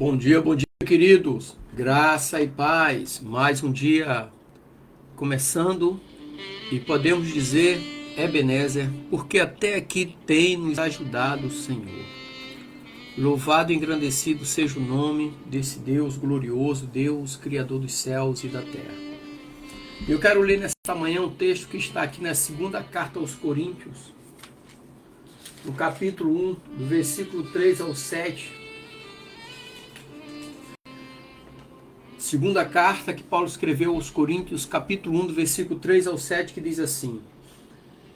Bom dia, queridos. Graça e paz. Mais um dia começando e podemos dizer, Ebenezer, porque até aqui tem nos ajudado o Senhor. Louvado e engrandecido seja o nome desse Deus glorioso, Deus Criador dos céus e da terra. Eu quero ler nesta manhã um texto que está aqui na segunda carta aos Coríntios, no capítulo 1, do versículo 3 ao 7. Segunda carta que Paulo escreveu aos Coríntios, capítulo 1, do versículo 3 ao 7, que diz assim: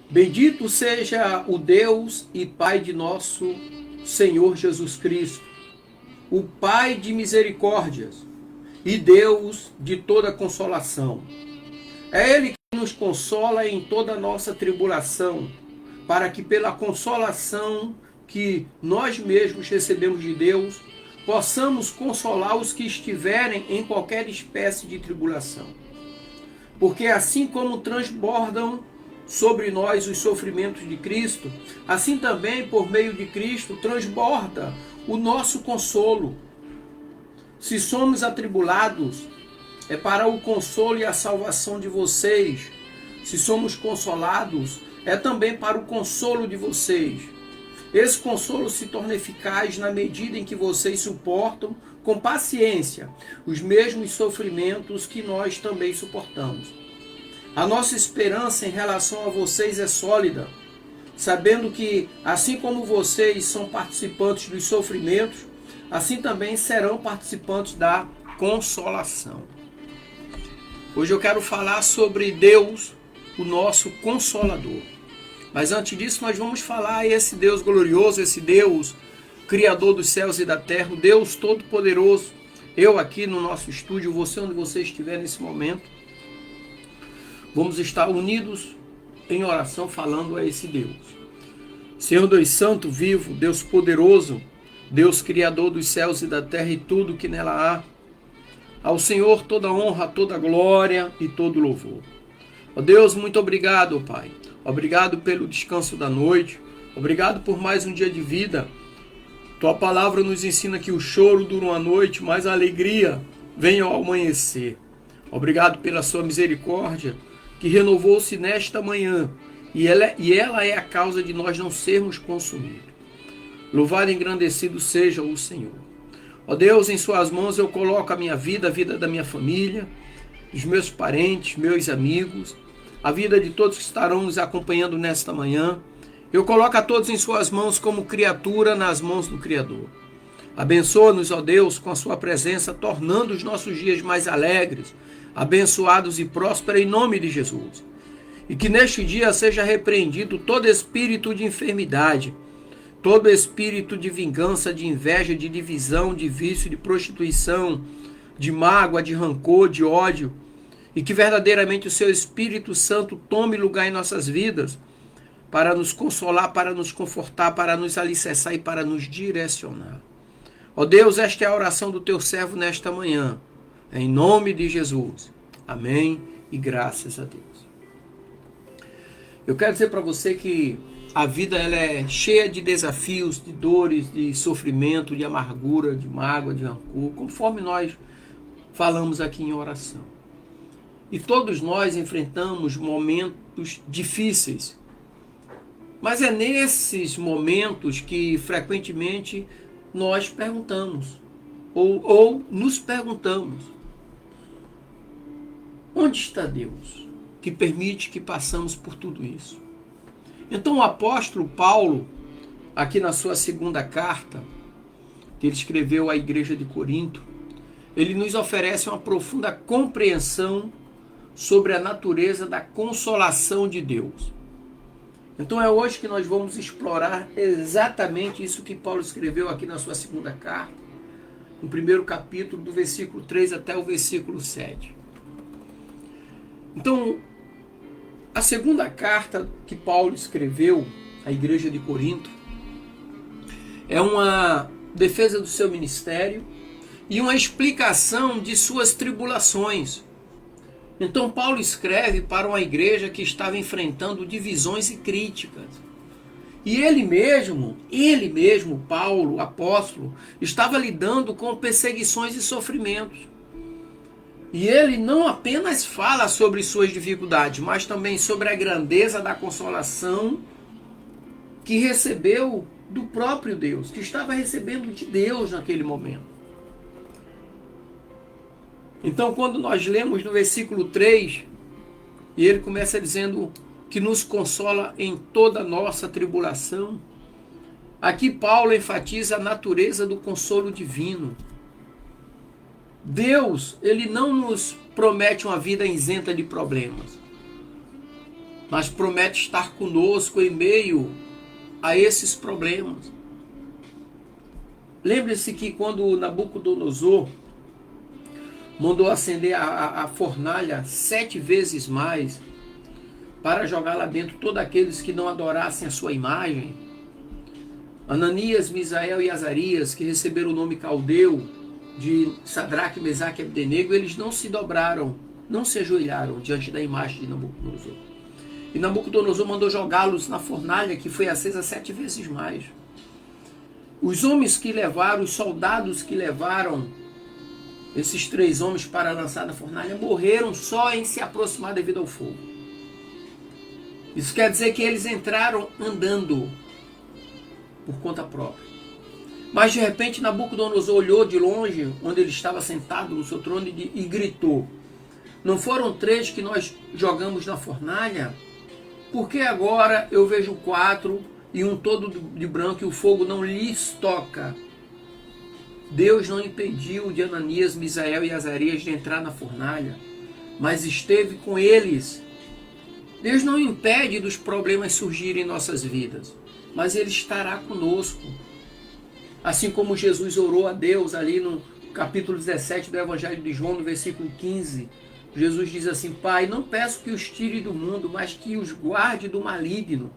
Bendito seja o Deus e Pai de nosso Senhor Jesus Cristo, o Pai de misericórdias e Deus de toda consolação. É Ele que nos consola em toda a nossa tribulação, para que pela consolação que nós mesmos recebemos de Deus, possamos consolar os que estiverem em qualquer espécie de tribulação. Porque assim como transbordam sobre nós os sofrimentos de Cristo, assim também por meio de Cristo transborda o nosso consolo. Se somos atribulados, é para o consolo e a salvação de vocês. Se somos consolados, é também para o consolo de vocês. Esse consolo se torna eficaz na medida em que vocês suportam com paciência os mesmos sofrimentos que nós também suportamos. A nossa esperança em relação a vocês é sólida, sabendo que, assim como vocês são participantes dos sofrimentos, assim também serão participantes da consolação. Hoje eu quero falar sobre Deus, o nosso Consolador. Mas antes disso, nós vamos falar a esse Deus glorioso, esse Deus Criador dos céus e da terra, o Deus Todo-Poderoso. Eu aqui no nosso estúdio, você onde você estiver nesse momento, vamos estar unidos em oração falando a esse Deus. Senhor Deus Santo, vivo, Deus poderoso, Deus Criador dos céus e da terra e tudo que nela há. Ao Senhor toda honra, toda glória e todo louvor. Ó Deus, muito obrigado, Pai. Obrigado pelo descanso da noite. Obrigado por mais um dia de vida. Tua palavra nos ensina que o choro dura uma noite, mas a alegria vem ao amanhecer. Obrigado pela sua misericórdia, que renovou-se nesta manhã. E ela é a causa de nós não sermos consumidos. Louvado e engrandecido seja o Senhor. Ó Deus, em suas mãos eu coloco a minha vida, a vida da minha família, dos meus parentes, meus amigos, a vida de todos que estarão nos acompanhando nesta manhã. Eu coloco a todos em suas mãos como criatura nas mãos do Criador. Abençoa-nos, ó Deus, com a sua presença, tornando os nossos dias mais alegres, abençoados e prósperos em nome de Jesus. E que neste dia seja repreendido todo espírito de enfermidade, todo espírito de vingança, de inveja, de divisão, de vício, de prostituição, de mágoa, de rancor, de ódio, e que verdadeiramente o seu Espírito Santo tome lugar em nossas vidas para nos consolar, para nos confortar, para nos alicerçar e para nos direcionar. Ó Deus, esta é a oração do teu servo nesta manhã, em nome de Jesus. Amém e graças a Deus. Eu quero dizer para você que a vida ela é cheia de desafios, de dores, de sofrimento, de amargura, de mágoa, de rancor, conforme nós falamos aqui em oração. E todos nós enfrentamos momentos difíceis. Mas é nesses momentos que frequentemente nós perguntamos, ou nos perguntamos, onde está Deus que permite que passamos por tudo isso? Então o apóstolo Paulo, aqui na sua segunda carta, que ele escreveu à igreja de Corinto, ele nos oferece uma profunda compreensão sobre a natureza da consolação de Deus. Então é hoje que nós vamos explorar exatamente isso que Paulo escreveu aqui na sua segunda carta, no primeiro capítulo, do versículo 3 até o versículo 7. Então, a segunda carta que Paulo escreveu à igreja de Corinto é uma defesa do seu ministério e uma explicação de suas tribulações. Então Paulo escreve para uma igreja que estava enfrentando divisões e críticas. E ele mesmo, Paulo, apóstolo, estava lidando com perseguições e sofrimentos. E ele não apenas fala sobre suas dificuldades, mas também sobre a grandeza da consolação que recebeu do próprio Deus, que estava recebendo de Deus naquele momento. Então, quando nós lemos no versículo 3, e ele começa dizendo que nos consola em toda a nossa tribulação, aqui Paulo enfatiza a natureza do consolo divino. Deus, ele não nos promete uma vida isenta de problemas, mas promete estar conosco em meio a esses problemas. Lembre-se que quando Nabucodonosor mandou acender a fornalha 7 vezes mais para jogar lá dentro todos aqueles que não adorassem a sua imagem, Ananias, Misael e Azarias, que receberam o nome caldeu de Sadraque, Mesaque e Abdenego, eles não se dobraram, não se ajoelharam diante da imagem de Nabucodonosor. E Nabucodonosor mandou jogá-los na fornalha, que foi acesa 7 vezes mais. Os homens que levaram, os soldados que levaram esses 3 homens para lançar na fornalha morreram só em se aproximar devido ao fogo. Isso quer dizer que eles entraram andando por conta própria. Mas de repente Nabucodonosor olhou de longe, onde ele estava sentado no seu trono, e gritou: não foram 3 que nós jogamos na fornalha? Por que agora eu vejo 4 e um todo de branco e o fogo não lhes toca? Deus não impediu de Ananias, Misael e Azarias de entrar na fornalha, mas esteve com eles. Deus não impede dos problemas surgirem em nossas vidas, mas Ele estará conosco. Assim como Jesus orou a Deus ali no capítulo 17 do Evangelho de João, no versículo 15, Jesus diz assim: Pai, não peço que os tire do mundo, mas que os guarde do maligno.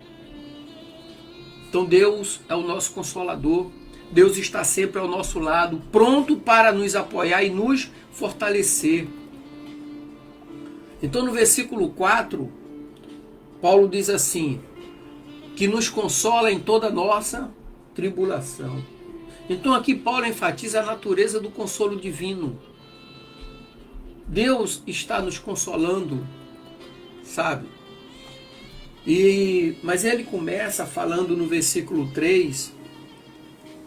Então Deus é o nosso consolador. Deus está sempre ao nosso lado, pronto para nos apoiar e nos fortalecer. Então no versículo 4, Paulo diz assim, que nos consola em toda a nossa tribulação. Então aqui Paulo enfatiza a natureza do consolo divino. Deus está nos consolando, sabe? Mas ele começa falando no versículo 3,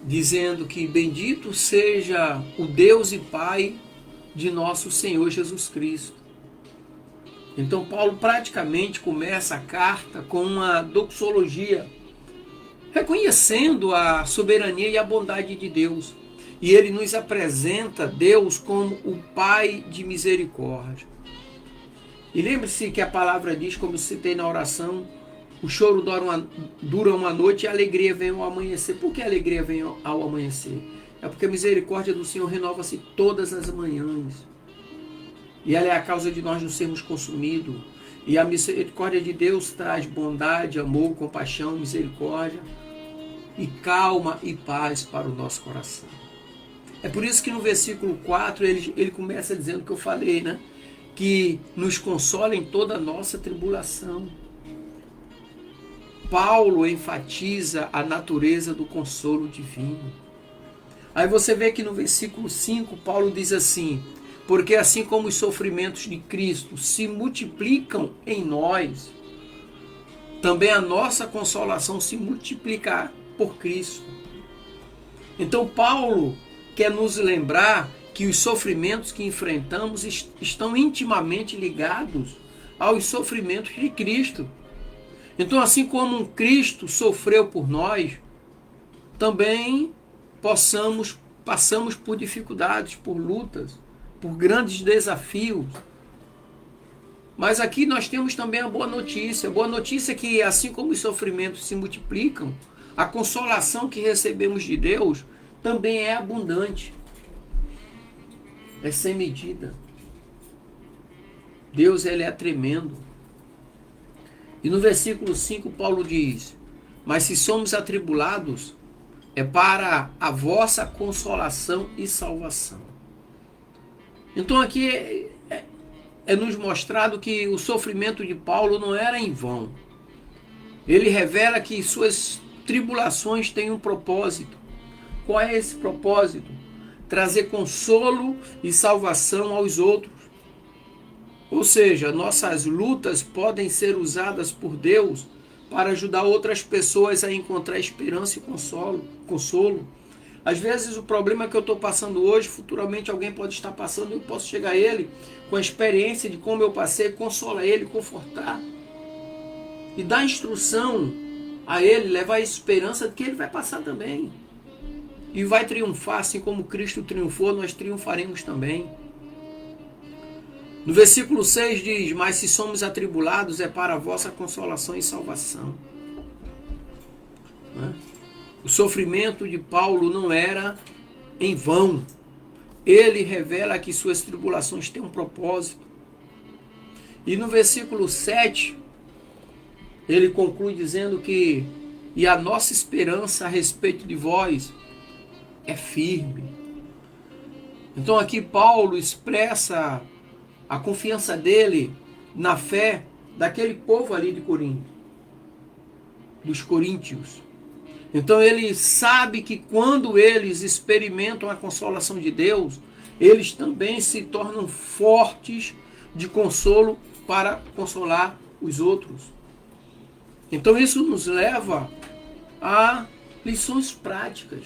dizendo que bendito seja o Deus e Pai de nosso Senhor Jesus Cristo. Então Paulo praticamente começa a carta com uma doxologia, reconhecendo a soberania e a bondade de Deus. E ele nos apresenta Deus como o Pai de misericórdia. E lembre-se que a palavra diz, como citei na oração, o choro dura uma noite e a alegria vem ao amanhecer. Por que a alegria vem ao amanhecer? É porque a misericórdia do Senhor renova-se todas as manhãs. E ela é a causa de nós não sermos consumidos. E a misericórdia de Deus traz bondade, amor, compaixão, misericórdia e calma e paz para o nosso coração. É por isso que no versículo 4 ele começa dizendo que eu falei, né? Que nos consola em toda a nossa tribulação. Paulo enfatiza a natureza do consolo divino. Aí você vê que no versículo 5, Paulo diz assim: porque assim como os sofrimentos de Cristo se multiplicam em nós, também a nossa consolação se multiplicará por Cristo. Então Paulo quer nos lembrar que os sofrimentos que enfrentamos estão intimamente ligados aos sofrimentos de Cristo. Então, assim como Cristo sofreu por nós, também passamos por dificuldades, por lutas, por grandes desafios. Mas aqui nós temos também a boa notícia. A boa notícia é que, assim como os sofrimentos se multiplicam, a consolação que recebemos de Deus também é abundante. É sem medida. Deus, ele é tremendo. E no versículo 5, Paulo diz: mas se somos atribulados, é para a vossa consolação e salvação. Então aqui é nos mostrado que o sofrimento de Paulo não era em vão. Ele revela que suas tribulações têm um propósito. Qual é esse propósito? Trazer consolo e salvação aos outros. Ou seja, nossas lutas podem ser usadas por Deus para ajudar outras pessoas a encontrar esperança e consolo. Às vezes o problema que eu estou passando hoje, futuramente alguém pode estar passando, eu posso chegar a ele com a experiência de como eu passei, consolar ele, confortar e dar instrução a ele, levar a esperança de que ele vai passar também. E vai triunfar, assim como Cristo triunfou, nós triunfaremos também. No versículo 6 diz: mas se somos atribulados, é para a vossa consolação e salvação. O sofrimento de Paulo não era em vão. Ele revela que suas tribulações têm um propósito. E no versículo 7, ele conclui dizendo que e a nossa esperança a respeito de vós é firme. Então aqui Paulo expressa a confiança dele na fé daquele povo ali de Corinto, dos coríntios. Então ele sabe que quando eles experimentam a consolação de Deus, eles também se tornam fortes de consolo para consolar os outros. Então isso nos leva a lições práticas,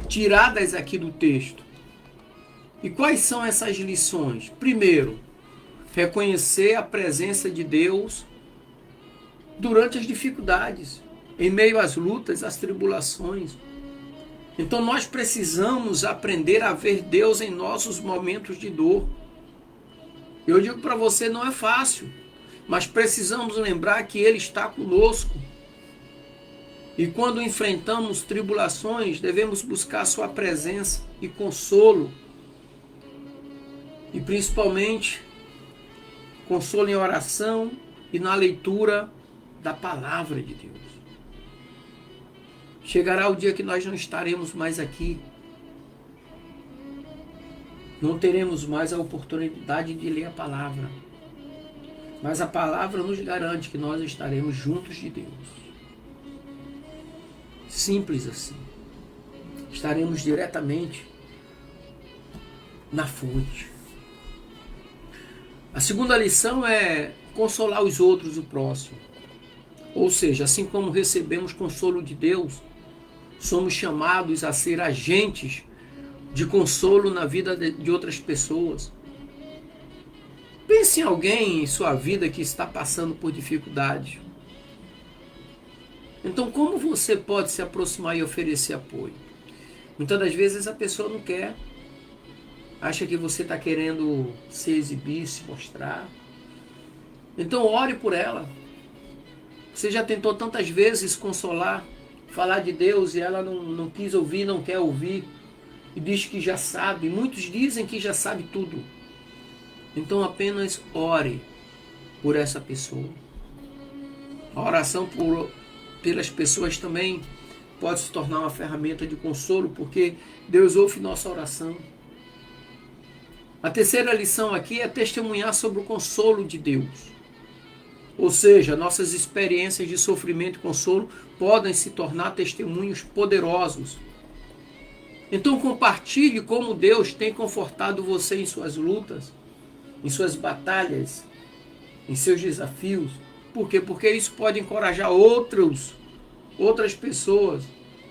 tiradas aqui do texto. E quais são essas lições? Primeiro, reconhecer a presença de Deus durante as dificuldades, em meio às lutas, às tribulações. Então nós precisamos aprender a ver Deus em nossos momentos de dor. Eu digo para você, não é fácil, mas precisamos lembrar que Ele está conosco. E quando enfrentamos tribulações, devemos buscar sua presença e consolo. E principalmente, consolo em oração e na leitura da palavra de Deus. Chegará o dia que nós não estaremos mais aqui. Não teremos mais a oportunidade de ler a palavra. Mas a palavra nos garante que nós estaremos juntos de Deus. Simples assim. Estaremos diretamente na fonte. A segunda lição é consolar os outros e o próximo. Ou seja, assim como recebemos consolo de Deus, somos chamados a ser agentes de consolo na vida de outras pessoas. Pense em alguém em sua vida que está passando por dificuldades. Então, como você pode se aproximar e oferecer apoio? Muitas das vezes a pessoa não quer. Acha que você está querendo se exibir, se mostrar. Então ore por ela. Você já tentou tantas vezes consolar, falar de Deus e ela não quis ouvir, não quer ouvir. E diz que já sabe. Muitos dizem que já sabe tudo. Então apenas ore por essa pessoa. A oração pelas pessoas também pode se tornar uma ferramenta de consolo, porque Deus ouve nossa oração. A terceira lição aqui é testemunhar sobre o consolo de Deus. Ou seja, nossas experiências de sofrimento e consolo podem se tornar testemunhos poderosos. Então compartilhe como Deus tem confortado você em suas lutas, em suas batalhas, em seus desafios. Por quê? Porque isso pode encorajar outras pessoas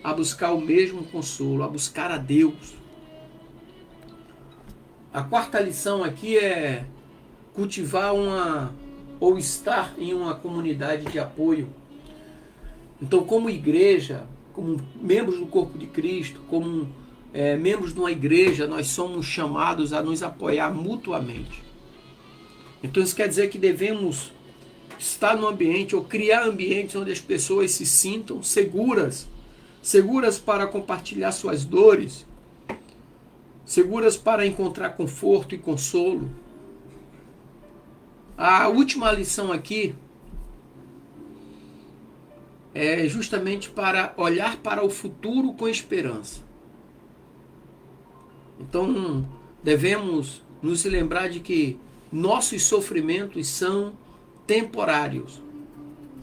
a buscar o mesmo consolo, a buscar a Deus. A quarta lição aqui é cultivar ou estar em uma comunidade de apoio. Então, como igreja, como membros do corpo de Cristo, como membros de uma igreja, nós somos chamados a nos apoiar mutuamente. Então, isso quer dizer que devemos estar no ambiente ou criar ambientes onde as pessoas se sintam seguras para compartilhar suas dores, seguras para encontrar conforto e consolo. A última lição aqui é justamente para olhar para o futuro com esperança. Então, devemos nos lembrar de que nossos sofrimentos são temporários.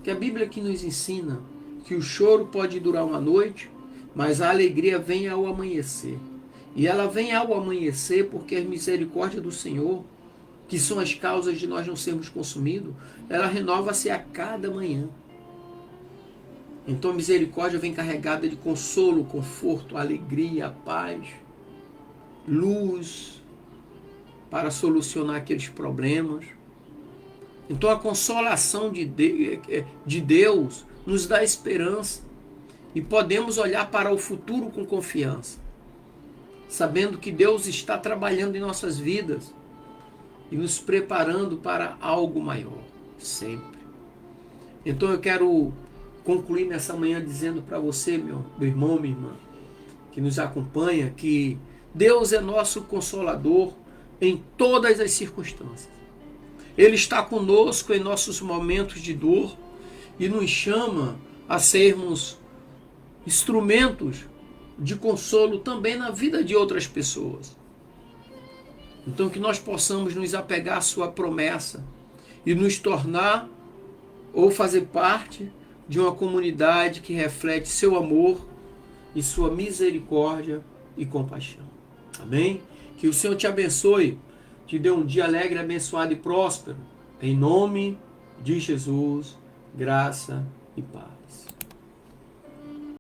Que a Bíblia aqui nos ensina que o choro pode durar uma noite, mas a alegria vem ao amanhecer. E ela vem ao amanhecer porque a misericórdia do Senhor, que são as causas de nós não sermos consumidos, ela renova-se a cada manhã. Então a misericórdia vem carregada de consolo, conforto, alegria, paz, luz, para solucionar aqueles problemas. Então a consolação de Deus nos dá esperança e podemos olhar para o futuro com confiança, sabendo que Deus está trabalhando em nossas vidas e nos preparando para algo maior, sempre. Então eu quero concluir nessa manhã dizendo para você, meu irmão, minha irmã, que nos acompanha, que Deus é nosso consolador em todas as circunstâncias. Ele está conosco em nossos momentos de dor e nos chama a sermos instrumentos de consolo também na vida de outras pessoas. Então que nós possamos nos apegar à sua promessa e nos tornar ou fazer parte de uma comunidade que reflete seu amor e sua misericórdia e compaixão. Amém? Que o Senhor te abençoe, te dê um dia alegre, abençoado e próspero. Em nome de Jesus, graça e paz.